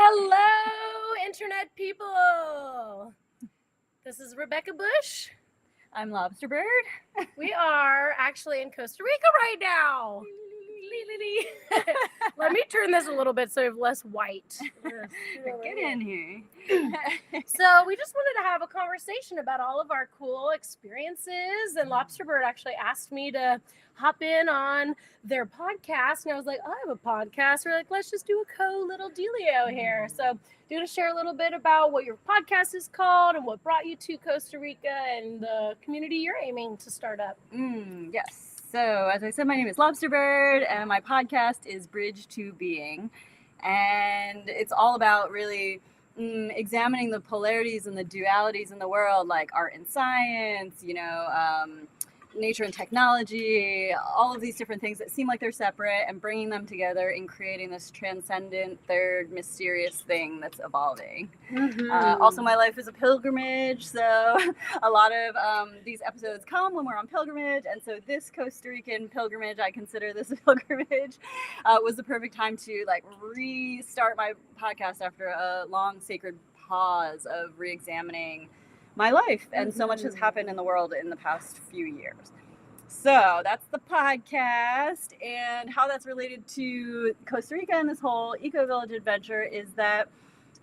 Hello, Internet people. This is Rebecca Bush. I'm Lobsterbird. We are actually in Costa Rica right now. Let me turn this a little bit so we have less white. Get in here. So we just wanted to have a conversation about all of our cool experiences. And Lobsterbird actually asked me to hop in on their podcast. And I was like, I have a podcast. We're like, let's just do a little dealio here. So do you want to share a little bit about what your podcast is called and what brought you to Costa Rica and the community you're aiming to start up? Yes. So, as I said, my name is Lobsterbird, and my podcast is Bridge to Being. And it's all about really examining the polarities and the dualities in the world, like art and science, nature and technology, all of these different things that seem like they're separate, and bringing them together and creating this transcendent, third, mysterious thing that's evolving. Also, my life is a pilgrimage, so a lot of these episodes come when we're on pilgrimage, and so this Costa Rican pilgrimage, I consider this a pilgrimage, was the perfect time to restart my podcast after a long sacred pause of re-examining my life, and so much has happened in the world in the past few years. So that's the podcast, and how that's related to Costa Rica and this whole Ecovillage adventure is that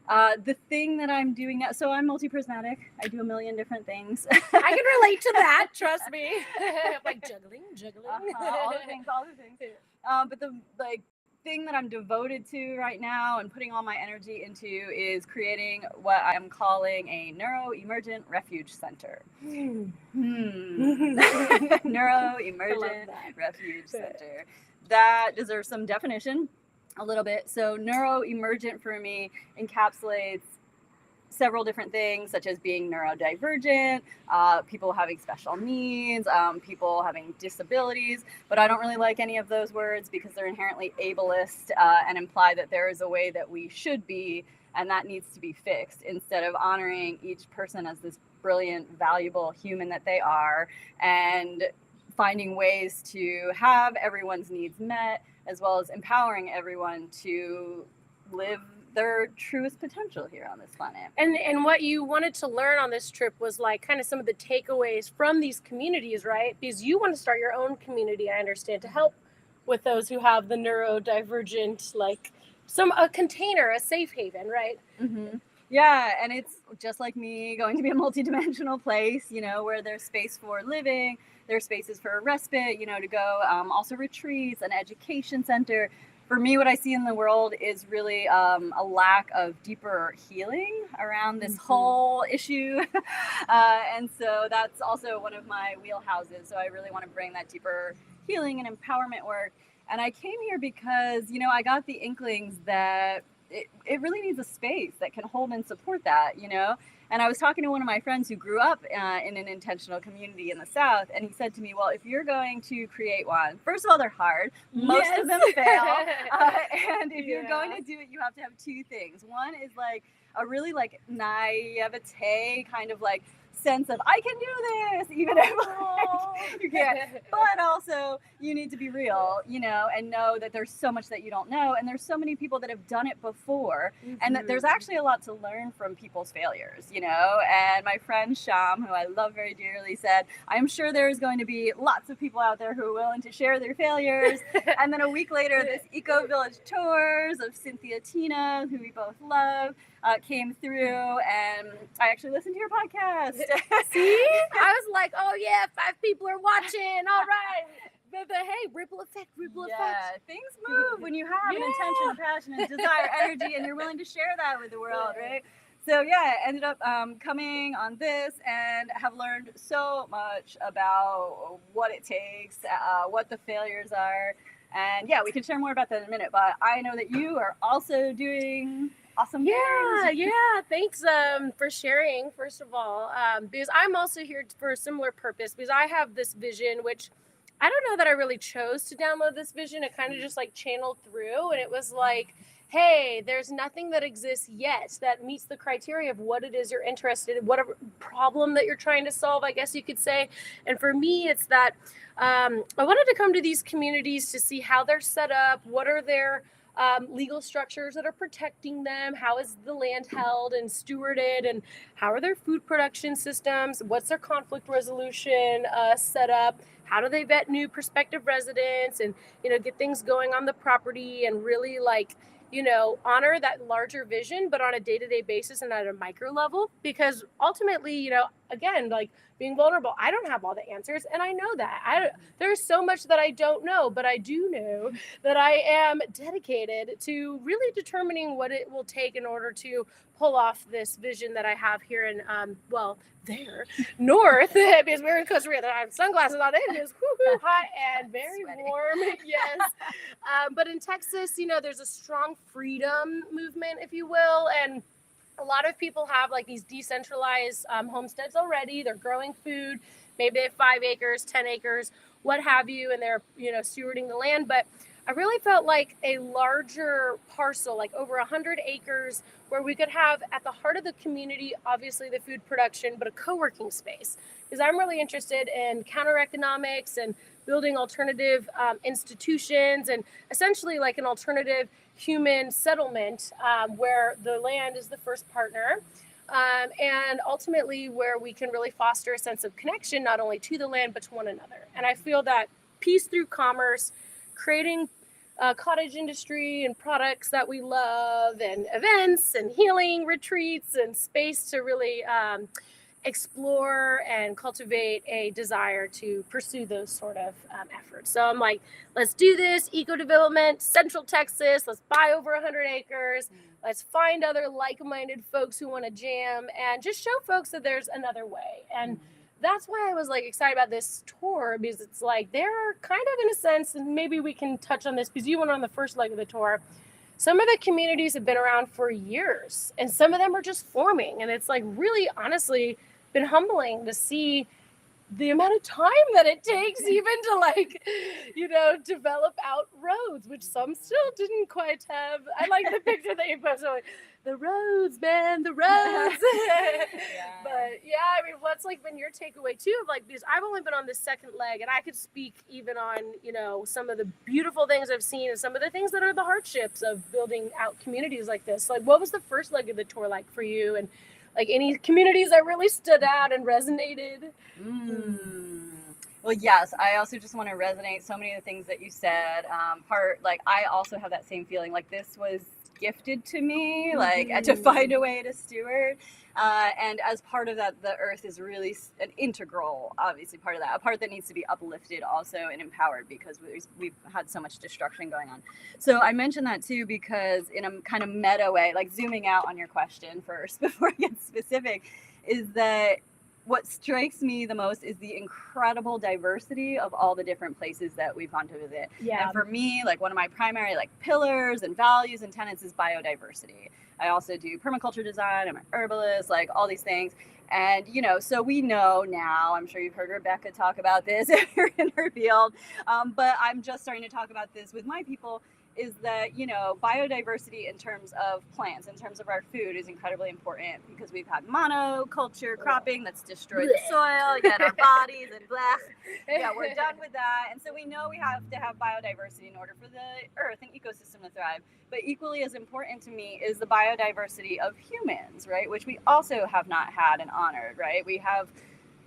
the thing that I'm doing now, so I'm multi-prismatic. I do a million different things. I can relate to that, trust me. Like juggling. All the things. But the thing that I'm devoted to right now and putting all my energy into is creating what I'm calling a neuro-emergent refuge center. Neuro-emergent refuge center. That deserves some definition a little bit. So neuro-emergent for me encapsulates several different things, such as being neurodivergent, people having special needs, people having disabilities, but I don't really like any of those words because they're inherently ableist and imply that there is a way that we should be, and that needs to be fixed, instead of honoring each person as this brilliant, valuable human that they are, and finding ways to have everyone's needs met, as well as empowering everyone to live their truest potential here on this planet. And what you wanted to learn on this trip was kind of some of the takeaways from these communities, right? Because you want to start your own community, I understand, to help with those who have the neurodivergent, a container, a safe haven, right? Mm-hmm. Yeah, and it's just like me going to be a multidimensional place, where there's space for living, there's spaces for respite, to go, also retreats, an education center. For me, what I see in the world is really a lack of deeper healing around this whole issue. And so that's also one of my wheelhouses. So I really want to bring that deeper healing and empowerment work. And I came here because, I got the inklings that it really needs a space that can hold and support that, And I was talking to one of my friends who grew up in an intentional community in the South, and he said to me, well, if you're going to create one, first of all, they're hard. Most of them fail. And if you're going to do it, you have to have two things. One is a really naivete kind of sense of I can do this, even if you can't. But also you need to be real, and know that there's so much that you don't know, and there's so many people that have done it before, and that there's actually a lot to learn from people's failures, And my friend Sham, who I love very dearly, said, I'm sure there's going to be lots of people out there who are willing to share their failures. And then a week later, this Ecovillage Tours of Cynthia Tina, who we both love, came through, and I actually listened to your podcast. See? I was like, oh yeah, 5 people are watching. All right. But hey, ripple effect. Yeah, things move when you have an intention, a passion, and desire, energy, and you're willing to share that with the world, right? So yeah, I ended up coming on this and have learned so much about what it takes, what the failures are. And yeah, we can share more about that in a minute, but I know that you are also doing awesome things. Yeah. Thanks for sharing, first of all, because I'm also here for a similar purpose, because I have this vision, which I don't know that I really chose to download this vision. It kind of just channeled through, and it was hey, there's nothing that exists yet that meets the criteria of what it is you're interested in, whatever problem that you're trying to solve, I guess you could say. And for me, it's that I wanted to come to these communities to see how they're set up, what are their legal structures that are protecting them, how is the land held and stewarded, and how are their food production systems, what's their conflict resolution set up, how do they vet new prospective residents, and get things going on the property, and really like honor that larger vision, but on a day-to-day basis and at a micro level. Because ultimately, again, like being vulnerable, I don't have all the answers, and I know that there's so much that I don't know, but I do know that I am dedicated to really determining what it will take in order to pull off this vision that I have here in there north, because we're in Costa Rica. I have sunglasses on. It is hot and very Sweaty. warm. Yes. But in Texas, there's a strong freedom movement, if you will, and a lot of people have like these decentralized homesteads already. They're growing food. Maybe they have 5 acres, 10 acres, what have you, and they're stewarding the land. But I really felt like a larger parcel, like over 100 acres, where we could have at the heart of the community, obviously the food production, but a co-working space. Because I'm really interested in counter economics and building alternative institutions, and essentially like an alternative human settlement where the land is the first partner. And ultimately where we can really foster a sense of connection, not only to the land, but to one another. And I feel that peace through commerce, creating cottage industry and products that we love, and events and healing retreats and space to really explore and cultivate a desire to pursue those sort of efforts. So I'm like, let's do this eco development, Central Texas. Let's buy over 100 acres. Let's find other like-minded folks who want to jam, and just show folks that there's another way. And that's why I was like excited about this tour, because it's like they're kind of, in a sense, and maybe we can touch on this because you went on the first leg of the tour. Some of the communities have been around for years, and some of them are just forming. And it's like really, honestly, been humbling to see the amount of time that it takes even to like, develop out roads, which some still didn't quite have. I like the picture that you posted, like, the roads, man, the roads. But yeah, I mean, what's like been your takeaway too of like, because I've only been on the second leg, and I could speak even on, some of the beautiful things I've seen and some of the things that are the hardships of building out communities like this. Like, what was the first leg of the tour like for you? And like any communities that really stood out and resonated? Well, yes, I also just want to resonate so many of the things that you said. I also have that same feeling, like this was gifted to me, like to find a way to steward. And as part of that, the earth is really an integral, obviously, part of that, a part that needs to be uplifted also and empowered, because we've had so much destruction going on. So I mentioned that too, because in a kind of meta way, like zooming out on your question first before I get specific, is that what strikes me the most is the incredible diversity of all the different places that we've gone to visit. Yeah. And for me, like one of my primary like pillars and values and tenets is biodiversity. I also do permaculture design. I'm an herbalist, like all these things. And, so we know now, I'm sure you've heard Rebecca talk about this in her field, but I'm just starting to talk about this with my people, is that, biodiversity in terms of plants, in terms of our food, is incredibly important, because we've had monoculture cropping that's destroyed the soil, yet our bodies, and blah. Yeah, we're done with that. And so we know we have to have biodiversity in order for the earth and ecosystem to thrive. But equally as important to me is the biodiversity of humans, right? Which we also have not had and honored, right? We have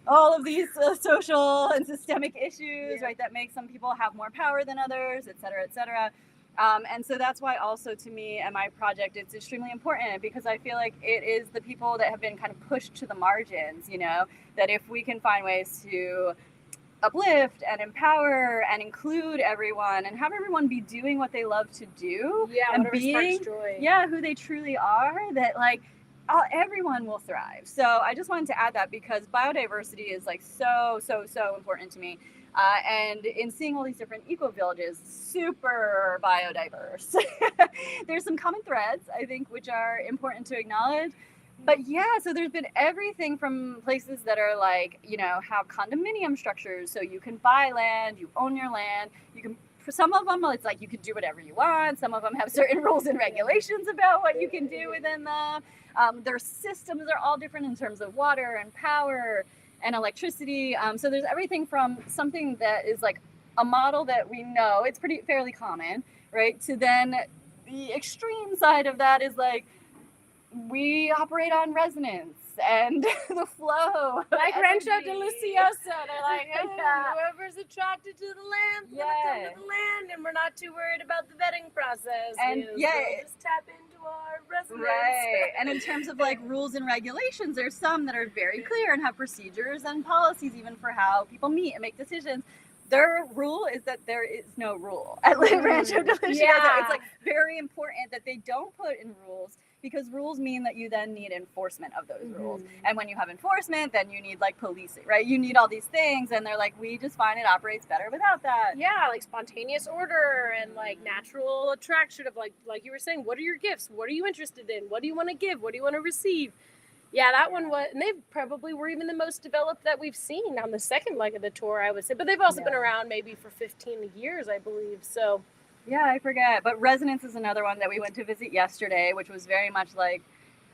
all of these social and systemic issues, right, that make some people have more power than others, et cetera, et cetera. And so that's why also to me and my project, it's extremely important, because I feel like it is the people that have been kind of pushed to the margins, that if we can find ways to uplift and empower and include everyone and have everyone be doing what they love to do, and being who they truly are, that like everyone will thrive. So I just wanted to add that, because biodiversity is like so important to me. And in seeing all these different eco-villages, super biodiverse, there's some common threads, I think, which are important to acknowledge. But yeah, so there's been everything from places that are like, have condominium structures, so you can buy land, you own your land, you can, for some of them, it's like you can do whatever you want. Some of them have certain rules and regulations about what you can do within them. Their systems are all different in terms of water and power and electricity. So there's everything from something that is like a model that we know, it's fairly common, right, to then the extreme side of that is like we operate on resonance and the flow. Like Rancho energy. Delicioso. They're like, hey, Yeah. whoever's attracted to the land, Yeah. come to the land, and we're not too worried about the vetting process. And because yeah. we'll just tap into our resonance. Right. And in terms of like rules and regulations, there's some that are very clear and have procedures and policies even for how people meet and make decisions. Their rule is that there is no rule at Rancho Delicioso. Yeah. It's like very important that they don't put in rules, because rules mean that you then need enforcement of those rules. And when you have enforcement, then you need like policing, right? You need all these things, and they're like, we just find it operates better without that. Yeah, like spontaneous order and like natural attraction of like you were saying, what are your gifts? What are you interested in? What do you want to give? What do you want to receive? Yeah, that one was, and they probably were even the most developed that we've seen on the second leg of the tour, I would say. But they've also been around maybe for 15 years, I believe. So, yeah, I forget. But Resonance is another one that we went to visit yesterday, which was very much like,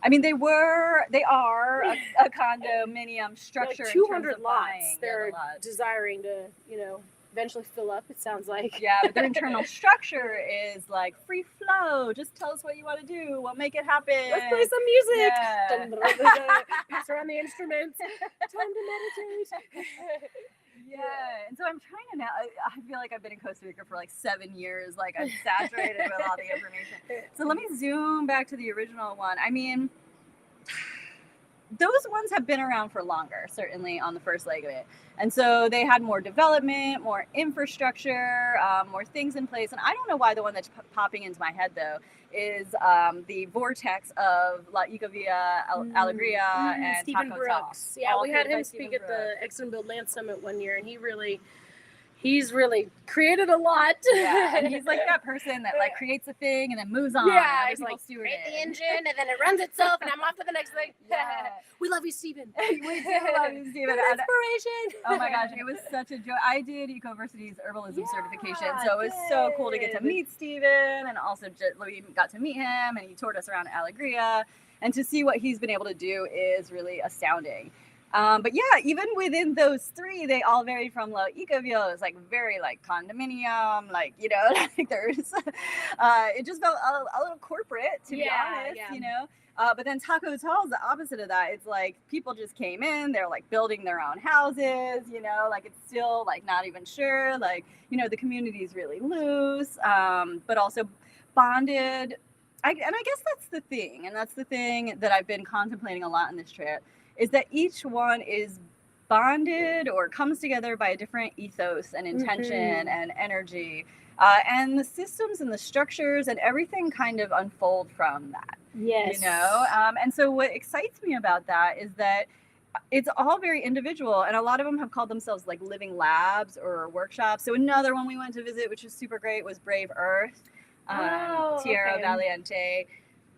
I mean, they are a condominium structure. like in 200 terms of lots buying. they're Yeah, the lots. desiring to, eventually fill up, it sounds like. Yeah, but their internal structure is like free flow. Just tell us what you want to do. We'll make it happen. Let's play some music. Yeah. Pass around the instruments. Time to meditate. Yeah, and so I'm trying to now. I feel like I've been in Costa Rica for like 7 years. Like I'm saturated with all the information. So let me zoom back to the original one. I mean, those ones have been around for longer, certainly on the first leg of it. And so they had more development, more infrastructure, more things in place. And I don't know why the one that's popping into my head, though, is the vortex of La Ecovillage Alegria and Stephen Taco Brooks. Talk. Yeah, All we had created by him Stephen speak at the Brooks. Exxon Build Land Summit one year, and he's really created a lot. Yeah, and he's like that person that like creates a thing and then moves on. Yeah, and he's like, steward create the it. engine, and then it runs itself, and I'm off to the next thing. Yeah. We love you, Stephen. We do love you, Stephen. What And- inspiration. oh my gosh, it was such a joy. I did Ecoversity's herbalism Yeah, certification, so it was so cool to get to good. meet Stephen, and also we got to meet him, and he toured us around Alegria, and to see what he's been able to do is really astounding. But yeah, even within those three, they all vary from La Ecoville. It's like very like condominium, like, like there's, it just felt a little corporate, to be honest, But then Taco Tall is the opposite of that. It's like people just came in, they're like building their own houses, like it's still like not even sure, like, the community is really loose, but also bonded. And I guess that's the thing. And that's the thing that I've been contemplating a lot in this trip, is that each one is bonded or comes together by a different ethos and intention and energy. And the systems and the structures and everything kind of unfold from that. Yes. And so what excites me about that is that it's all very individual, and a lot of them have called themselves like living labs or workshops. So another one we went to visit, which was super great, was Brave Earth, Tierra Valiente.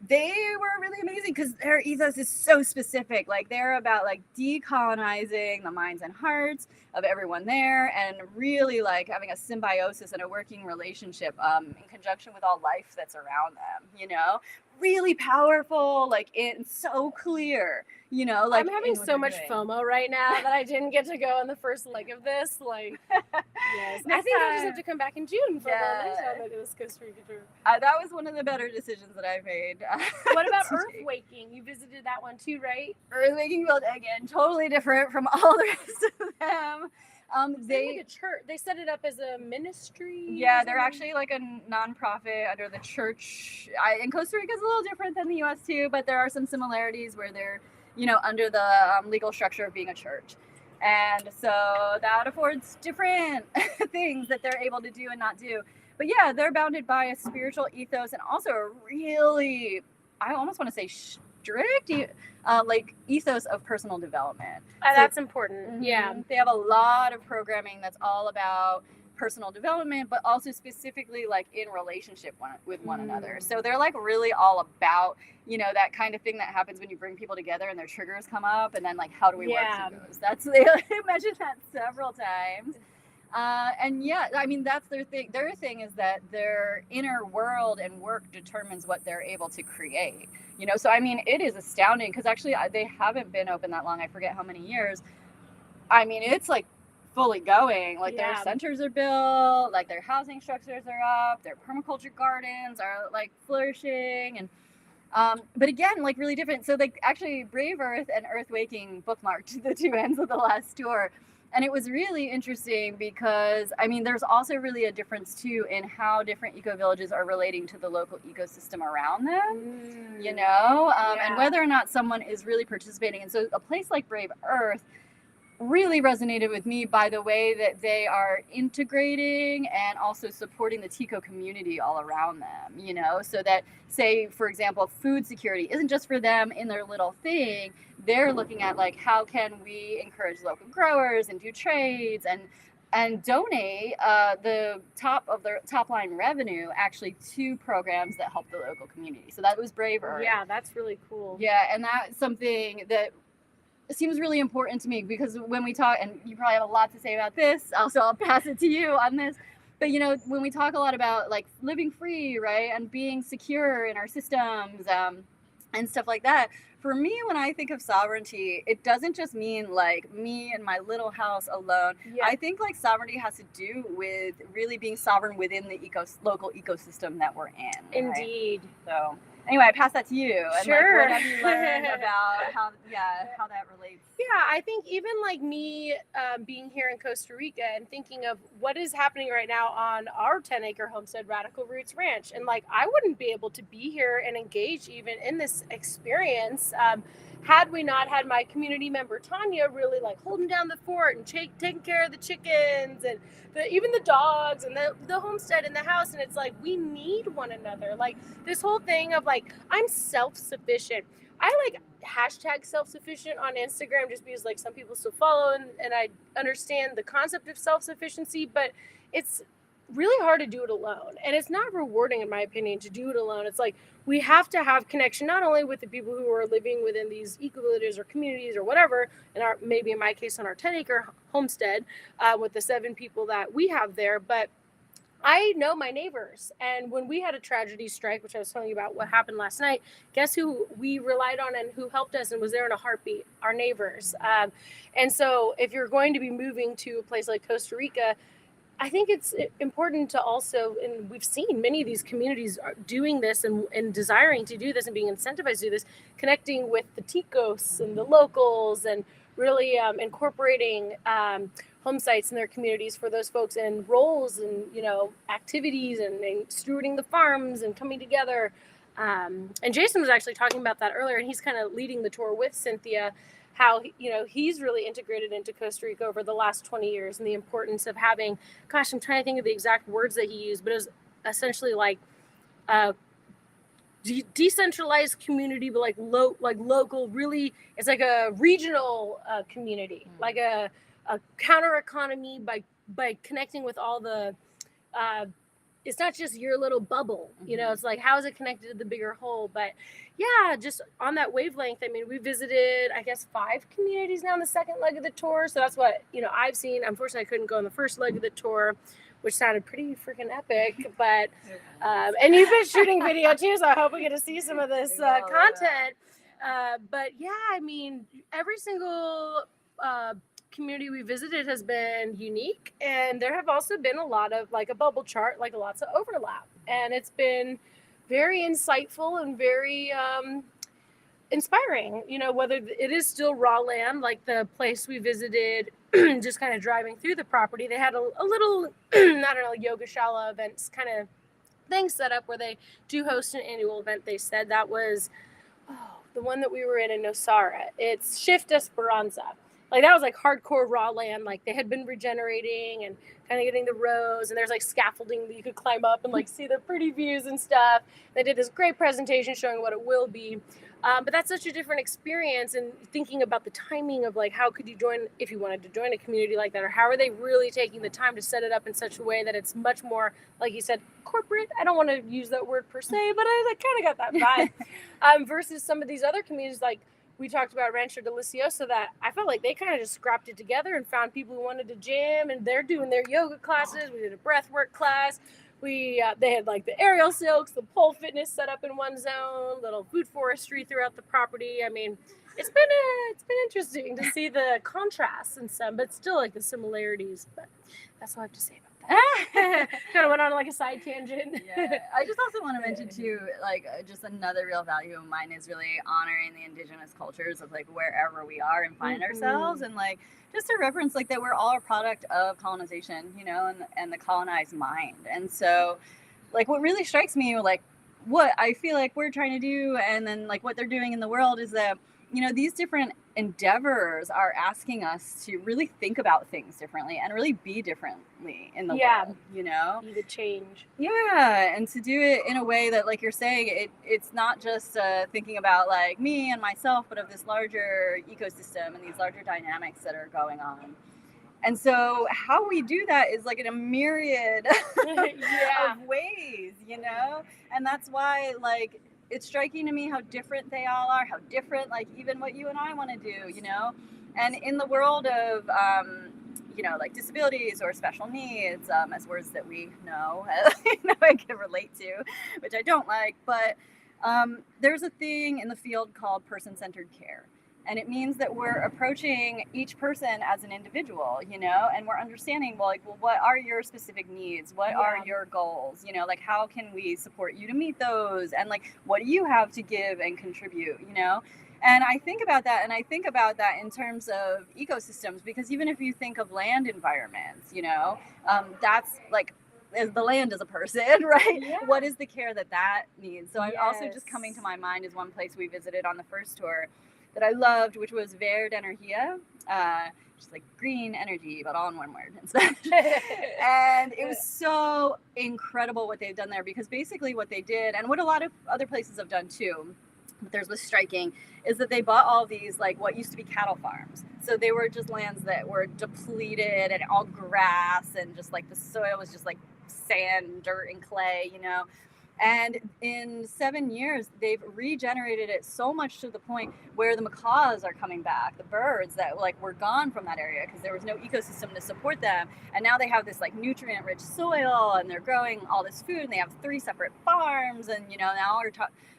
They were really amazing because their ethos is so specific. Like they're about like decolonizing the minds and hearts of everyone there, and really like having a symbiosis and a working relationship in conjunction with all life that's around them, really powerful, like it's so clear, like I'm having so much FOMO right now that I didn't get to go on the first leg of this. Like, yes, I think I'll just have to come back in June for the next time I do this Costa Rica tour. That was one of the better decisions that I've made. What about Earthwaking? You visited that one too, right? Earthwaking, well, again, totally different from all the rest of them. They like a church. They set it up as a ministry. Yeah, they're actually like a nonprofit under the church. And Costa Rica is a little different than the U.S. too, but there are some similarities where they're, under the legal structure of being a church. And so that affords different things that they're able to do and not do. But yeah, they're bounded by a spiritual ethos and also a really, I almost want to say strict, like ethos of personal development. That's important. Yeah. They have a lot of programming that's all about personal development, but also specifically like in relationship with one another. So they're like really all about, that kind of thing that happens when you bring people together and their triggers come up, and then like, how do we work through those? They mentioned that several times. And yeah, I mean, that's their thing. Their thing is that their inner world and work determines what they're able to create. So I mean, it is astounding because actually they haven't been open that long. I forget how many years. I mean, it's like fully going. Like Yeah. their centers are built, like their housing structures are up, their permaculture gardens are like flourishing, and but again, like really different. So like actually Brave Earth and Earth Waking bookmarked the two ends of the last tour. And it was really interesting because, I mean, there's also really a difference too in how different eco-villages are relating to the local ecosystem around them, you know, and whether or not someone is really participating. And so a place like Brave Earth really resonated with me by the way that they are integrating and also supporting the Tico community all around them, you know, so that, say, for example, food security isn't just for them in their little thing. They're looking at like, how can we encourage local growers and do trades and donate the top of their top line revenue actually to programs that help the local community. So that was Brave Earth. Yeah, that's really cool. Yeah, and that's something that seems really important to me, because when we talk, and you probably have a lot to say about this, also I'll pass it to you on this, but you know, when we talk a lot about like living free, right, and being secure in our systems and stuff like that, for me, when I think of sovereignty, it doesn't just mean like me and my little house alone. I think like sovereignty has to do with really being sovereign within the local ecosystem that we're in. Indeed. Right? So anyway, I pass that to you. And sure. Like, what have you learned about how that relates? Yeah, I think even like me being here in Costa Rica and thinking of what is happening right now on our 10-acre homestead, Radical Roots Ranch, and like I wouldn't be able to be here and engage even in this experience had we not had my community member Tanya really like holding down the fort and taking care of the chickens and even the dogs and the homestead and the house. And it's like we need one another. Like this whole thing of like I'm self-sufficient. I like hashtag self-sufficient on Instagram just because like some people still follow and I understand the concept of self-sufficiency, but it's really hard to do it alone. And it's not rewarding, in my opinion, to do it alone. It's like we have to have connection not only with the people who are living within these eco-villages or communities or whatever, and maybe in my case on our 10-acre homestead with the 7 people that we have there, but I know my neighbors. And when we had a tragedy strike, which I was telling you about what happened last night, guess who we relied on and who helped us and was there in a heartbeat? Our neighbors. And so if you're going to be moving to a place like Costa Rica, I think it's important to also, and we've seen many of these communities are doing this and desiring to do this and being incentivized to do this, connecting with the Ticos and the locals and really incorporating home sites in their communities for those folks and roles and, you know, activities and stewarding the farms and coming together. And Jason was actually talking about that earlier, and he's kind of leading the tour with Cynthia, how, you know, he's really integrated into Costa Rica over the last 20 years and the importance of having, gosh, I'm trying to think of the exact words that he used, but it was essentially like decentralized community, but like local, really, it's like a regional community, like a counter economy by connecting with all the, it's not just your little bubble, you know, it's like, how is it connected to the bigger whole? But yeah, just on that wavelength, I mean, we visited, I guess, 5 communities now in the second leg of the tour. So that's what, you know, I've seen. Unfortunately, I couldn't go on the first leg of the tour, which sounded pretty freaking epic. But, and you've been shooting video too, so I hope we get to see some of this content. But yeah, I mean, every single community we visited has been unique, and there have also been a lot of like a bubble chart, like lots of overlap, and it's been very insightful and very inspiring, you know, whether it is still raw land, like the place we visited, just kind of driving through the property, they had a little I don't know, yoga shala events kind of thing set up where they do host an annual event. They said that was the one that we were in Nosara. It's Shift Esperanza. Like that was like hardcore raw land. Like they had been regenerating and kind of getting the rows, and there's like scaffolding that you could climb up and like see the pretty views and stuff. They did this great presentation showing what it will be. But that's such a different experience, and thinking about the timing of like, how could you join if you wanted to join a community like that, or how are they really taking the time to set it up in such a way that it's much more, like you said, corporate. I don't want to use that word per se, but I kind of got that vibe. Versus some of these other communities, like we talked about Rancho Delicioso, that I felt like they kind of just scrapped it together and found people who wanted to jam, and they're doing their yoga classes. We did a breath work class. They had like the aerial silks, the pole fitness set up in one zone, little food forestry throughout the property. I mean, it's been interesting to see the contrasts and some, but still like the similarities. But that's all I have to say about that. Kind of went on like a side tangent. Yeah. I just also want to mention too, like just another real value of mine is really honoring the indigenous cultures of like wherever we are and find ourselves, and like just to reference like that we're all a product of colonization, you know, and the colonized mind. And so like what really strikes me, like what I feel like we're trying to do and then like what they're doing in the world is that, you know, these different endeavors are asking us to really think about things differently and really be differently in the world, you know? Be the change. Yeah, and to do it in a way that, like you're saying, it's not just thinking about like me and myself, but of this larger ecosystem and these larger dynamics that are going on. And so how we do that is like in a myriad of ways, you know? And that's why like it's striking to me how different they all are, how different like even what you and I want to do, you know? And in the world of you know, like disabilities or special needs, as words that we know, you know, I can relate to, which I don't like, but there's a thing in the field called person-centered care. And it means that we're approaching each person as an individual, you know, and we're understanding, well, like, well, what are your specific needs? What are your goals? You know, like, how can we support you to meet those? And like, what do you have to give and contribute, you know? And I think about that, and I think about that in terms of ecosystems, because even if you think of land environments, you know, that's like, as the land is a person, right? Yeah. What is the care that needs? So also just coming to my mind is one place we visited on the first tour that I loved, which was Verde Energia, just like green energy, but all in one word in Spanish. And it was so incredible what they've done there, because basically what they did, and what a lot of other places have done too, but theirs was striking, is that they bought all these like what used to be cattle farms. So they were just lands that were depleted and all grass, and just like the soil was just like sand, dirt, and clay, you know. And in 7 years, they've regenerated it so much to the point where the macaws are coming back, the birds that like were gone from that area because there was no ecosystem to support them. And now they have this like nutrient-rich soil, and they're growing all this food, and they have 3 separate farms. And, you know, now we're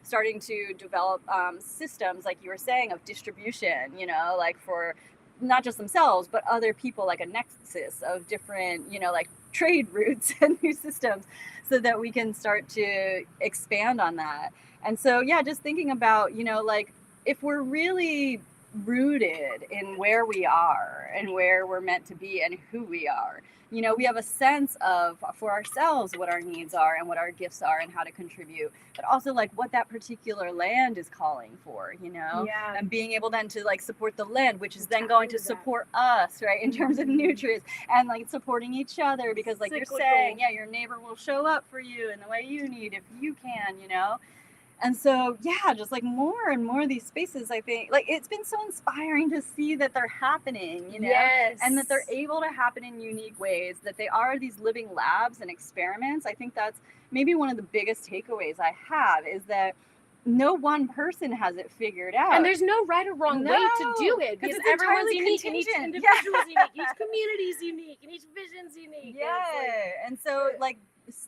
starting to develop systems, like you were saying, of distribution, you know, like for not just themselves, but other people, like a nexus of different, you know, like trade routes and new systems, so that we can start to expand on that. And so, yeah, just thinking about, you know, like if we're really rooted in where we are and where we're meant to be and who we are, you know, we have a sense of for ourselves what our needs are and what our gifts are and how to contribute, but also like what that particular land is calling for, you know, and being able then to like support the land, which is then going to support us, right, in terms of nutrients, and like supporting each other, because like you're saying, yeah, your neighbor will show up for you in the way you need if you can, you know. And so, yeah, just like more and more of these spaces, I think, like it's been so inspiring to see that they're happening, you know, and that they're able to happen in unique ways, that they are these living labs and experiments. I think that's maybe one of the biggest takeaways I have, is that no one person has it figured out. And there's no right or wrong way to do it, because everyone's unique, and each individual is unique, each community is unique, and each vision's unique. Yeah. And so like,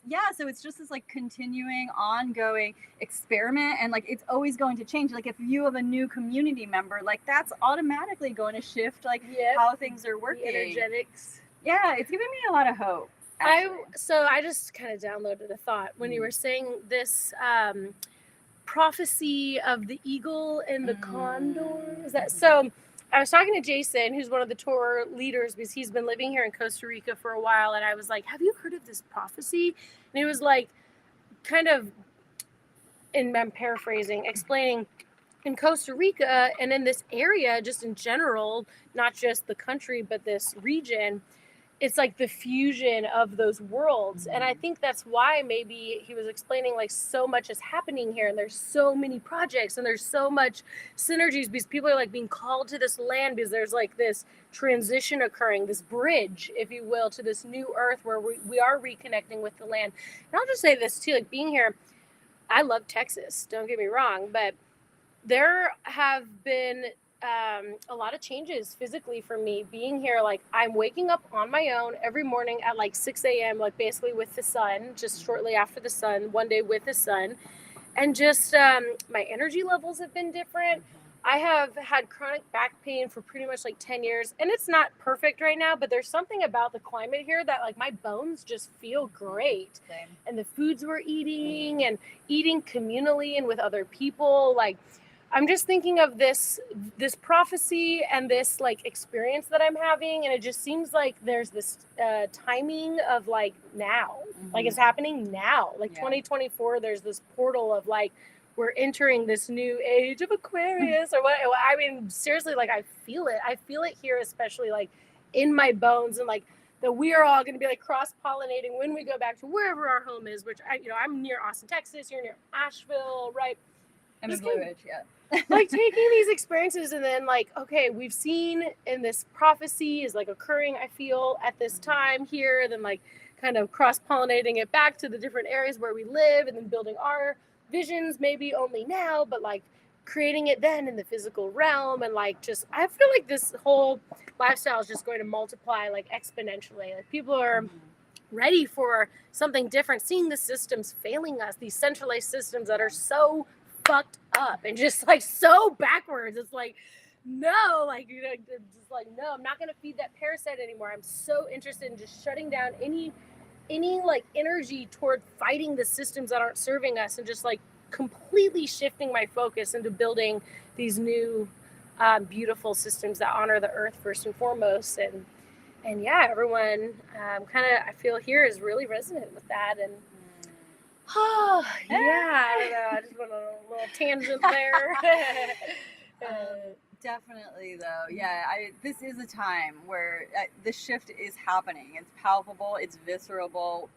yeah, so it's just this like continuing, ongoing experiment, and like it's always going to change. Like if you have a new community member, like that's automatically going to shift like how things are working. The energetics. Yeah, it's giving me a lot of hope. So I just kind of downloaded a thought when you were saying this prophecy of the eagle and the condor. Is that so? I was talking to Jason, who's one of the tour leaders, because he's been living here in Costa Rica for a while. And I was like, have you heard of this prophecy? And he was like, kind of, and I'm paraphrasing, explaining, in Costa Rica and in this area, just in general, not just the country, but this region, it's like the fusion of those worlds. And I think that's why maybe he was explaining like so much is happening here, and there's so many projects, and there's so much synergies, because people are like being called to this land, because there's like this transition occurring, this bridge, if you will, to this new earth where we are reconnecting with the land. And I'll just say this too, like being here, I love Texas, don't get me wrong, but there have been a lot of changes physically for me being here. Like I'm waking up on my own every morning at like 6 a.m., like basically with the sun, just shortly after the sun, one day with the sun. And just my energy levels have been different. I have had chronic back pain for pretty much like 10 years, and it's not perfect right now, but there's something about the climate here that like my bones just feel great. Same. And the foods we're eating and eating communally and with other people, like I'm just thinking of this prophecy and this like experience that I'm having, and it just seems like there's this timing of like now, like it's happening now, like 2024. There's this portal of like we're entering this new age of Aquarius or what. I mean, seriously, like I feel it here, especially like in my bones, and like that we are all going to be like cross-pollinating when we go back to wherever our home is, which I'm near Austin, Texas. You're near Asheville, right? I'm in Blue Ridge, yeah. Like taking these experiences and then like, okay, we've seen in this prophecy is like occurring, I feel at this time here, then like kind of cross-pollinating it back to the different areas where we live, and then building our visions maybe only now, but like creating it then in the physical realm. And like just I feel like this whole lifestyle is just going to multiply like exponentially. Like people are ready for something different, seeing the systems failing us, these centralized systems that are so fucked up and just like so backwards. It's like, no, like, just like, no, I'm not going to feed that parasite anymore. I'm so interested in just shutting down any like energy toward fighting the systems that aren't serving us, and just like completely shifting my focus into building these new beautiful systems that honor the earth first and foremost. And yeah, everyone kind of, I feel here is really resonant with that. And oh, yeah, I don't know. I just went on a little tangent there. Definitely, though. Yeah, this is a time where the shift is happening. It's palpable. It's visceral.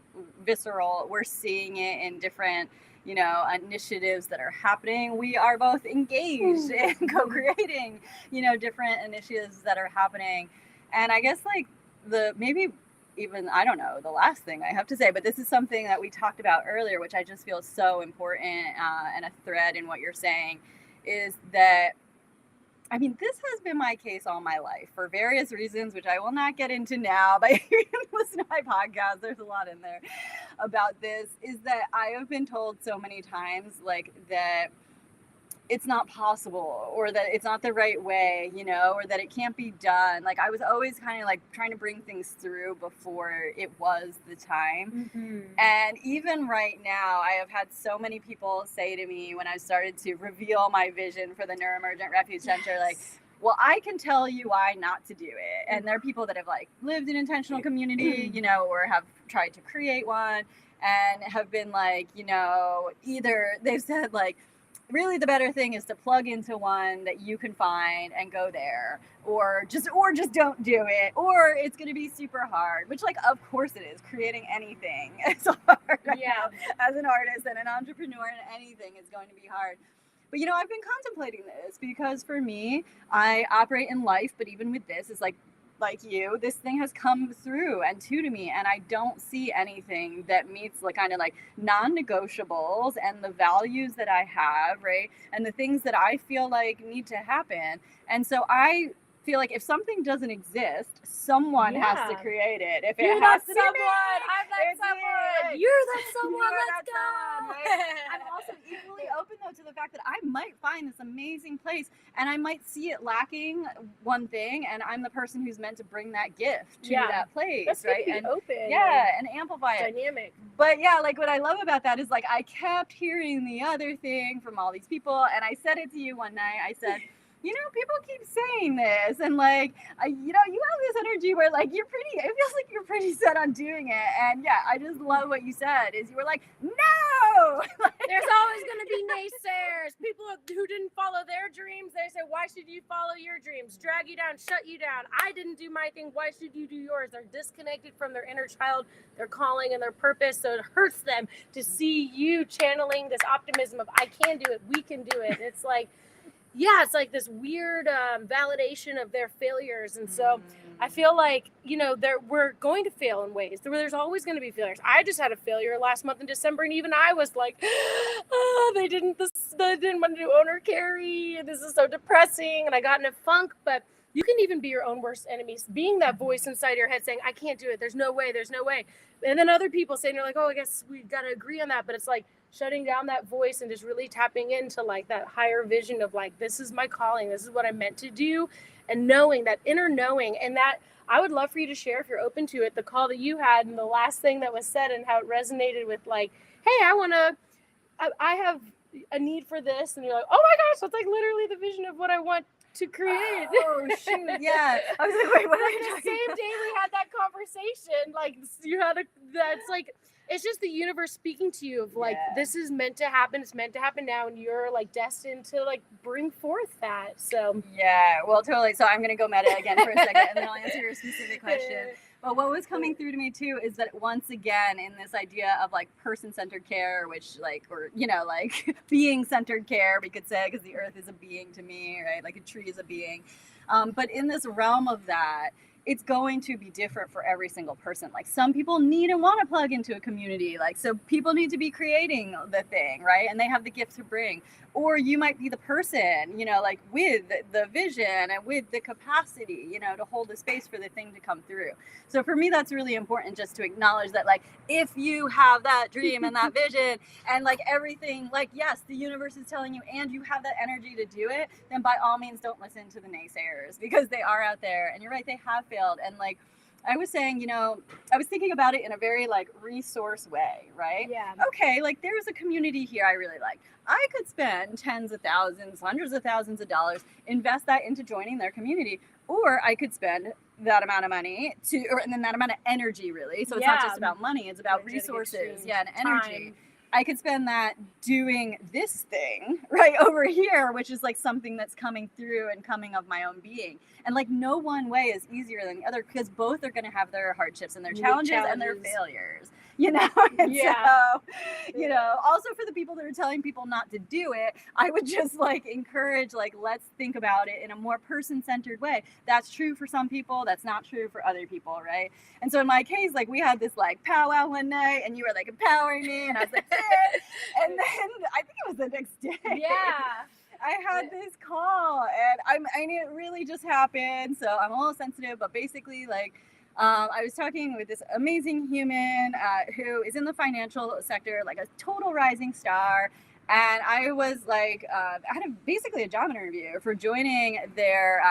We're seeing it in different, initiatives that are happening. We are both engaged in co-creating, different initiatives that are happening. And I guess like I don't know, the last thing I have to say, but this is something that we talked about earlier, which I just feel is so important and a thread in what you're saying, is that, I mean, this has been my case all my life for various reasons, which I will not get into now, but you can listen to my podcast. There's a lot in there about this, is that I have been told so many times, like, that it's not possible, or that it's not the right way, or that it can't be done. Like I was always kind of like trying to bring things through before it was the time. And even right now, I have had so many people say to me when I started to reveal my vision for the Neuroemergent Refuge Center, like, well, I can tell you why not to do it. And there are people that have like lived in intentional community, or have tried to create one and have been like, either they've said like, really the better thing is to plug into one that you can find and go there, or just don't do it, or it's going to be super hard, which like of course it is. Creating anything is hard right now. As an artist and an entrepreneur, and anything is going to be hard. But I've been contemplating this because for me, I operate in life, but even with this, it's like you, this thing has come through and to me, and I don't see anything that meets like kind of like non-negotiables and the values that I have, right? And the things that I feel like need to happen. And so I feel like if something doesn't exist, someone has to create it. If You're it has that to someone, be me, I'm that someone. You're that someone. Let's go. Right? I'm also equally open though to the fact that I might find this amazing place, and I might see it lacking one thing, and I'm the person who's meant to bring that gift to that place. That's right? And open. And amplify it. Dynamic. But yeah, like what I love about that is like I kept hearing the other thing from all these people, and I said it to you one night. I said, people keep saying this, and like, you have this energy where like it feels like you're pretty set on doing it. And yeah, I just love what you said, is you were like, no! There's always going to be naysayers. People who didn't follow their dreams, they say, why should you follow your dreams? Drag you down, shut you down. I didn't do my thing. Why should you do yours? They're disconnected from their inner child, their calling, and their purpose. So it hurts them to see you channeling this optimism of, I can do it. We can do it. It's like, yeah, it's like this weird validation of their failures. And so I feel like, you know, we're going to fail in ways. There's always going to be failures. I just had a failure last month in December, and even I was like, oh, they didn't want to do owner carry, and this is so depressing, and I got in a funk. But you can even be your own worst enemies, being that voice inside your head saying, I can't do it, there's no way. And then other people saying, you're like, oh, I guess we got to agree on that. But it's like shutting down that voice and just really tapping into like that higher vision of like, this is my calling, this is what I'm meant to do, and knowing that inner knowing. And that I would love for you to share, if you're open to it, the call that you had and the last thing that was said and how it resonated with like, hey, I have a need for this. And you're like, oh my gosh, that's like literally the vision of what I want to create. Oh shoot, yeah. I was like, wait, what are you The talking same about? day we had that conversation, like you had that's like, it's just the universe speaking to you of like, Yeah. this is meant to happen. It's meant to happen now. And you're like destined to like bring forth that. So Yeah, well, totally. So I'm going to go meta again for a second, and then I'll answer your specific question. But what was coming through to me too is that once again, in this idea of like person-centered care, which like, or, you know, like being-centered care, we could say, because the earth is a being to me, right? Like a tree is a being. But in this realm of that, it's going to be different for every single person. Like some people need and want to plug into a community. Like, so people need to be creating the thing, right? And they have the gift to bring. Or you might be the person, you know, like with the vision and with the capacity, you know, to hold the space for the thing to come through. So for me, that's really important, just to acknowledge that, like, if you have that dream and that vision and like everything, like, yes, the universe is telling you and you have that energy to do it, then by all means, don't listen to the naysayers, because they are out there. And you're right, they have failed. And like I was saying, you know, I was thinking about it in a very like resource way, right? yeah. Okay, like there's a community here I really like. I could spend tens of thousands, hundreds of thousands of dollars, invest that into joining their community, or I could spend that amount of money and then that amount of energy, really. So it's not just about money, it's about resources, and energy. Time. I could spend that doing this thing right over here, which is like something that's coming through and coming of my own being. And like no one way is easier than the other, because both are going to have their hardships and their challenges and their failures, you know? And so, you know, also for the people that are telling people not to do it, I would just like encourage, like, let's think about it in a more person-centered way. That's true for some people. That's not true for other people, right? And so in my case, like we had this like powwow one night and you were like empowering me and I was like, yeah. And then I think it was the next day. Yeah. I had this call and I mean, it really just happened. So I'm a little sensitive, but basically like, I was talking with this amazing human who is in the financial sector, like a total rising star. And I was like, I had basically a job interview for joining their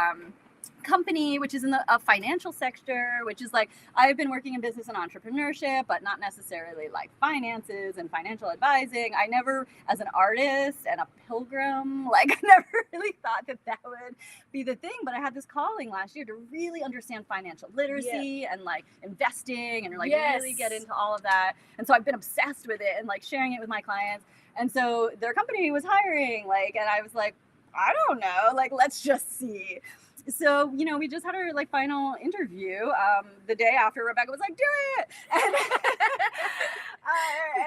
company, which is in the financial sector, which is like, I've been working in business and entrepreneurship, but not necessarily like finances and financial advising. I never, as an artist and a pilgrim, like I never really thought that that would be the thing. But I had this calling last year to really understand financial literacy and like investing and like really get into all of that. And so I've been obsessed with it and like sharing it with my clients. And so their company was hiring, like, and I was like, I don't know, like, let's just see. So, you know, we just had our like final interview the day after. Rebecca was like, do it. And,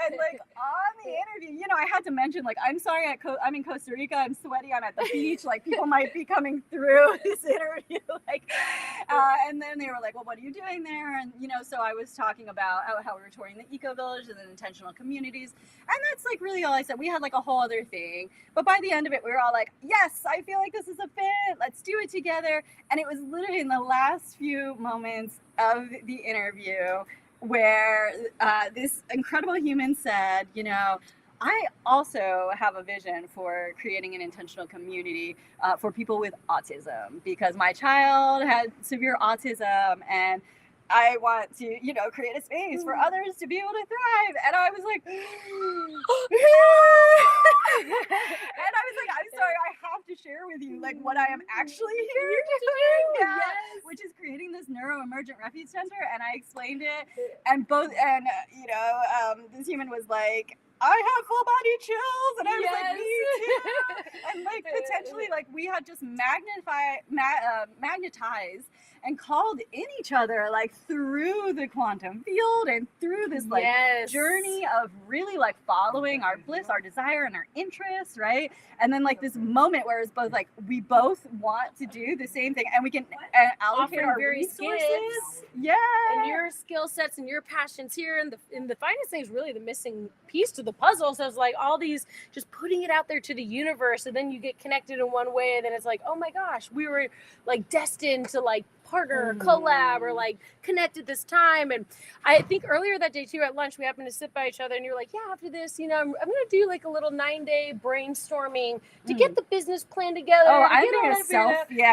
and like on the interview, you know, I had to mention, like, I'm sorry, I'm in Costa Rica. I'm sweaty. I'm at the beach. Like people might be coming through this interview. Like, and then they were like, well, what are you doing there? And, you know, so I was talking about how we were touring the Ecovillage and the intentional communities. And that's like really all I said. We had like a whole other thing. But by the end of it, we were all like, yes, I feel like this is a fit. Let's do it together. And it was literally in the last few moments of the interview where this incredible human said, you know, I also have a vision for creating an intentional community for people with autism, because my child had severe autism and I want to, you know, create a space for others to be able to thrive. And I was like, and I was like, I'm sorry, I have to share with you like what I am actually here to do, which is creating this neuroemergent refuge center. And I explained it, and you know, this human was like, I have full body chills, and I was Yes. like, me too. And like potentially, like we had just magnetized and called in each other, like through the quantum field and through this like Yes. journey of really like following our bliss, our desire, and our interests, right? And then like this moment where it's both like we both want to do the same thing, and we can allocate Offering our various resources. gifts. Yeah. And your skill sets and your passions here, and the financing is really the missing piece to the puzzle. So it's like all these, just putting it out there to the universe, and then you get connected in one way, and then it's like, oh my gosh, we were like destined to like partner or collab or like connect at this time. And I think earlier that day too at lunch, we happened to sit by each other, and you're like, yeah, after this, you know, I'm gonna do like a little 9-day brainstorming to get the business plan together. Oh, I'm doing a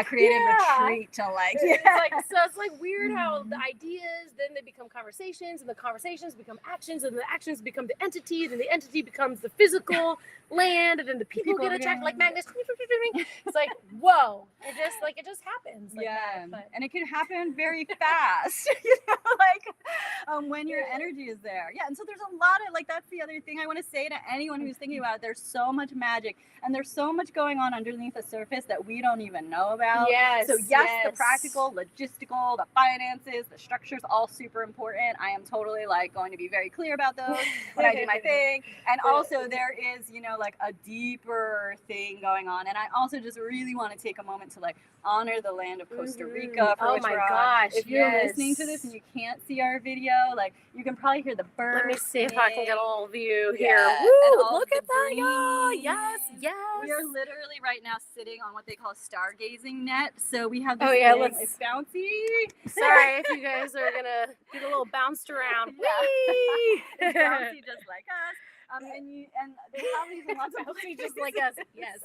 creative retreat to like, It's like, so it's like weird how the ideas, then they become conversations, and the conversations become actions, and the actions become the entities, and the entity becomes the physical land, and then the people get attracted like magnets. It's like, whoa, it just happens. Like that, but. And it can happen very fast, you know, like when your energy is there. Yeah, and so there's a lot of like, that's the other thing I want to say to anyone who's thinking about it. There's so much magic, and there's so much going on underneath the surface that we don't even know about. Yes. So yes, the practical, logistical, the finances, the structures, all super important. I am totally like going to be very clear about those when I do my thing. And also there is, you know, like a deeper thing going on. And I also just really want to take a moment to like honor the land of Costa Rica. For which we're on. If you're listening to this and you can't see our video, like you can probably hear the birds. Let me see if I can get a little view here. Woo, look at that, y'all. Yes, yes. We are literally right now sitting on what they call stargazing net. So we have this it's bouncy. Sorry if you guys are gonna get a little bounced around. It's bouncy just like us. And they have these in lots of places just like us. Yes.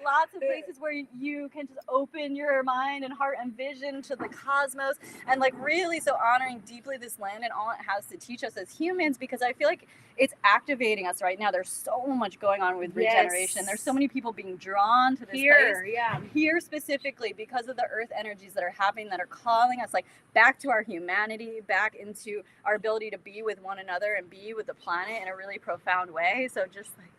Lots of places where you can just open your mind and heart and vision to the cosmos, and like really so honoring deeply this land and all it has to teach us as humans, because I feel like it's activating us right now. There's so much going on with regeneration. There's so many people being drawn to this place. Here specifically because of the earth energies that are happening, that are calling us like back to our humanity, back into our ability to be with one another and be with the planet in a really profound way. So just like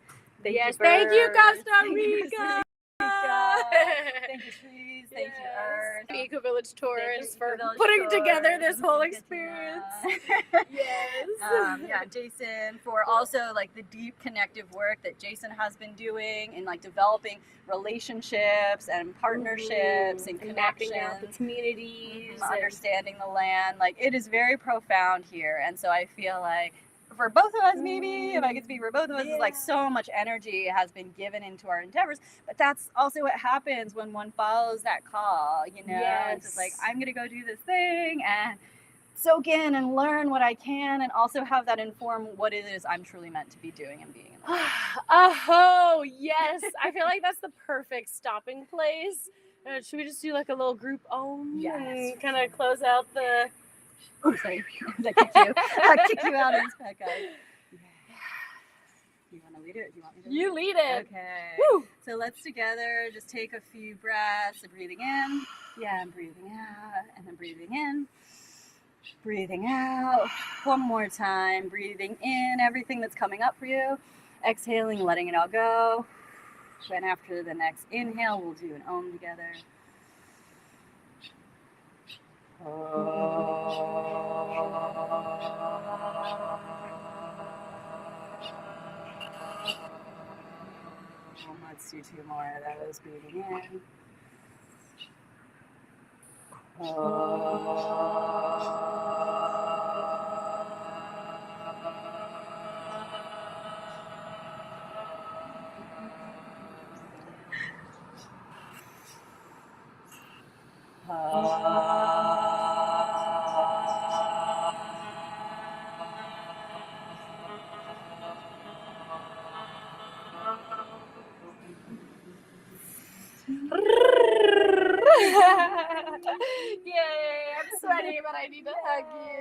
thank you Costa Rica. Thank you trees, thank you earth, Ecovillage Tours for putting together this whole experience. Yeah, Jason for also like the deep connective work that Jason has been doing in like developing relationships and partnerships and connections, mapping out the communities, understanding the land. Like it is very profound here, and so I feel like for both of us, maybe if I could speak for both of us, it's like so much energy has been given into our endeavors, but that's also what happens when one follows that call, you know. It's just like, I'm gonna go do this thing and soak in and learn what I can, and also have that inform what it is I'm truly meant to be doing and being in the world. Oh yes, I feel like that's the perfect stopping place. Should we just do like a little group and kind of close out the sorry, I kicked you out of this podcast. You want to lead it? Do you want me to You lead it. Okay. Woo. So let's together just take a few breaths of breathing in. Yeah, and breathing out, and then breathing in. Breathing out. One more time. Breathing in everything that's coming up for you. Exhaling, letting it all go. Then after the next inhale, we'll do an Om together. Let's do 2 more of those. Breathing in. Yay, I'm sweaty, but I need to hug you.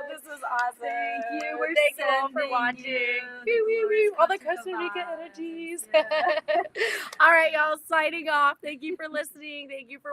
This is awesome. Thank you. Thank you all for watching. All the Costa Rica energies. All right, y'all, signing off. Thank you for listening. Thank you for